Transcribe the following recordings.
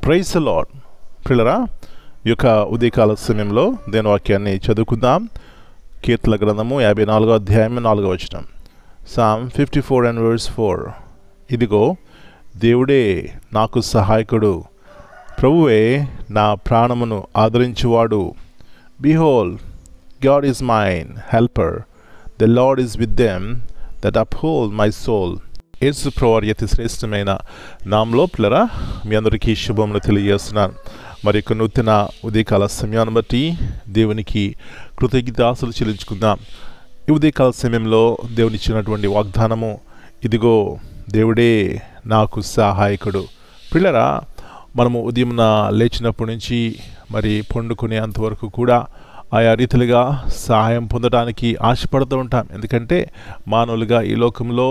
Praise the lord. ప్రియులారా, ఈ యొక్క ఉదయకాల సమయంలో దేని వాక్యాన్ని చదువుకుందాం. కీర్తన గ్రంథము 54వ అధ్యాయం 4వ వచనం. Psalm 54 and verse 4. ఇదిగో దేవుడే నాకు సహాయకుడు, ప్రభువే నా ప్రాణమును ఆదరించువాడు. Behold, God is mine helper, the Lord is with them that uphold my soul. యేసు ప్రభువారి అతి శ్రేష్టమైన నామములో పిల్లరా మీ అందరికీ శుభములు తెలియజేస్తున్నాను. మరి యొక్క నూతన ఉదయకాల సమయాన్ని బట్టి దేవునికి కృతజ్ఞతాస్తులు చెల్లించుకుందాం. ఈ ఉదయకాల సమయంలో దేవుని ఇచ్చినటువంటి వాగ్దానము, ఇదిగో దేవుడే నాకు సహాయకుడు. పిల్లరా, మనము ఉదయం లేచినప్పటి నుంచి మరి పండుకునే అంతవరకు కూడా ఆయా రీతిలుగా సహాయం పొందడానికి ఆశపడుతూ ఉంటాం. ఎందుకంటే మానవులుగా ఈ లోకంలో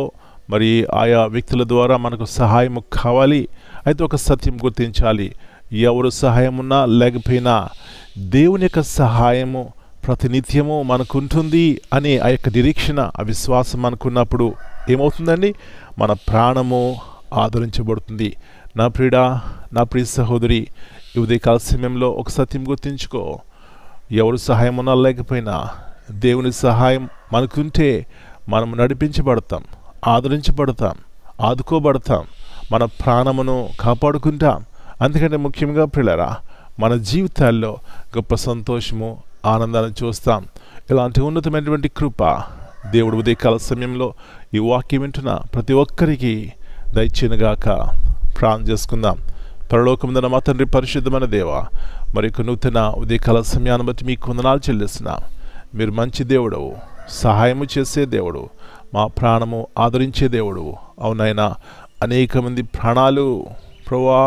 మరి ఆయా వ్యక్తుల ద్వారా మనకు సహాయం కావాలి. అయితే ఒక సత్యం గుర్తించాలి, ఎవరు సహాయం ఉన్నా లేకపోయినా దేవుని యొక్క సహాయము ప్రతినిత్యము మనకు ఉంటుంది అనే ఆ యొక్క నిరీక్షణ, ఆ విశ్వాసం మనకున్నప్పుడు ఏమవుతుందండి? మన ప్రాణము ఆదరించబడుతుంది. నా ప్రియుడా, నా ప్రియ సహోదరి, ఈ ఉదయకాల సమయంలో ఒక సత్యం గుర్తించుకో, ఎవరు సహాయం ఉన్నా లేకపోయినా దేవుని సహాయం మనకుంటే మనం నడిపించబడతాం, ఆదరించబడతాం, ఆదుకోబడతాం, మన ప్రాణమును కాపాడుకుంటాం. అందుకంటే ముఖ్యంగా ప్రియులారా, మన జీవితాల్లో గొప్ప సంతోషము, ఆనందాన్ని చూస్తాం. ఇలాంటి ఉన్నతమైనటువంటి కృప దేవుడు ఉదయకాల సమయంలో ఈ వాక్యం వింటున్న ప్రతి ఒక్కరికి దయచేయనుగాక. ప్రార్థన చేసుకుందాం. పరలోకముందున్న మా తండ్రి, పరిశుద్ధమైన దేవ, మరి నూతన ఉదయకాల సమయాన్ని బట్టి మీకు వందనాలు చెల్లిస్తున్నాం. మీరు మంచి దేవుడవు, సహాయము చేసే దేవుడు, మా ప్రాణము ఆదరించే దేవుడు. అవునైనా అనేక మంది ప్రాణాలు ప్రభువా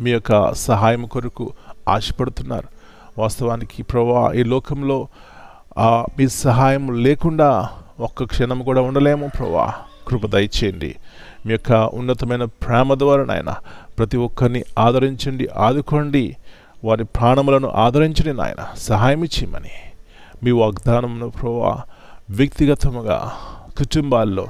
మీ యొక్క సహాయం కొరకు ఆశపడుతున్నారు. వాస్తవానికి ప్రభువా, ఈ లోకంలో మీ సహాయం లేకుండా ఒక్క క్షణం కూడా ఉండలేము. ప్రభువా, కృప దయచేయండి. మీ యొక్క ఉన్నతమైన ప్రేమ ద్వారా నాయన ప్రతి ఒక్కరిని ఆదరించండి, ఆదుకోండి, వారి ప్రాణములను ఆదరించండి నాయన, సహాయం ఇచ్చేయమని మీ వాగ్దానమును ప్రభువా వ్యక్తిగతముగా కుటుంబాల్లో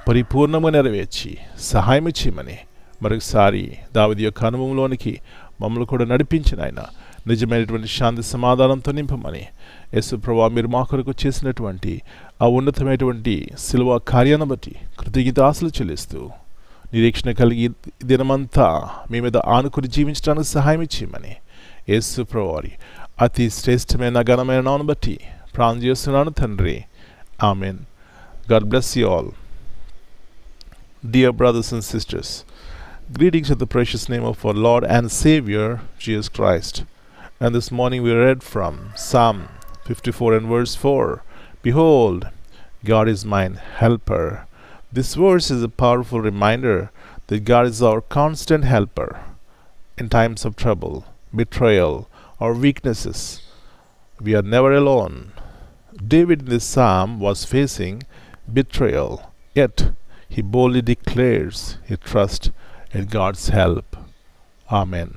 పరిపూర్ణంగా నెరవేర్చి సహాయం చేయమని మరొకసారి దావీదు యొక్క అనుభవంలోనికి మమ్మల్ని కూడా నడిపించిన ఆయన నిజమైనటువంటి శాంతి సమాధానంతో నింపమని యేసు ప్రభువా, మీరు మా కొరకు చేసినటువంటి ఆ ఉన్నతమైనటువంటి శిలువ కార్యాన్ని బట్టి కృతజ్ఞతాస్తులు చెల్లిస్తూ నిరీక్షణ కలిగి దినమంతా మీ మీద ఆనుకుని జీవించడానికి సహాయం ఇచ్చేయమని యేసు ప్రభువారి అతి శ్రేష్టమైన ఘనమైన నామమును బట్టి ప్రార్థన చేస్తున్నాను తండ్రి. Amen. God bless you all. Dear brothers and sisters, greetings in the precious name of our Lord and Savior Jesus Christ. And this morning we read from Psalm 54 and verse 4. Behold, God is mine helper. This verse is a powerful reminder that God is our constant helper in times of trouble, betrayal, or weaknesses. We are never alone. David in this psalm was facing betrayal, yet he boldly declares his trust in God's help. Amen.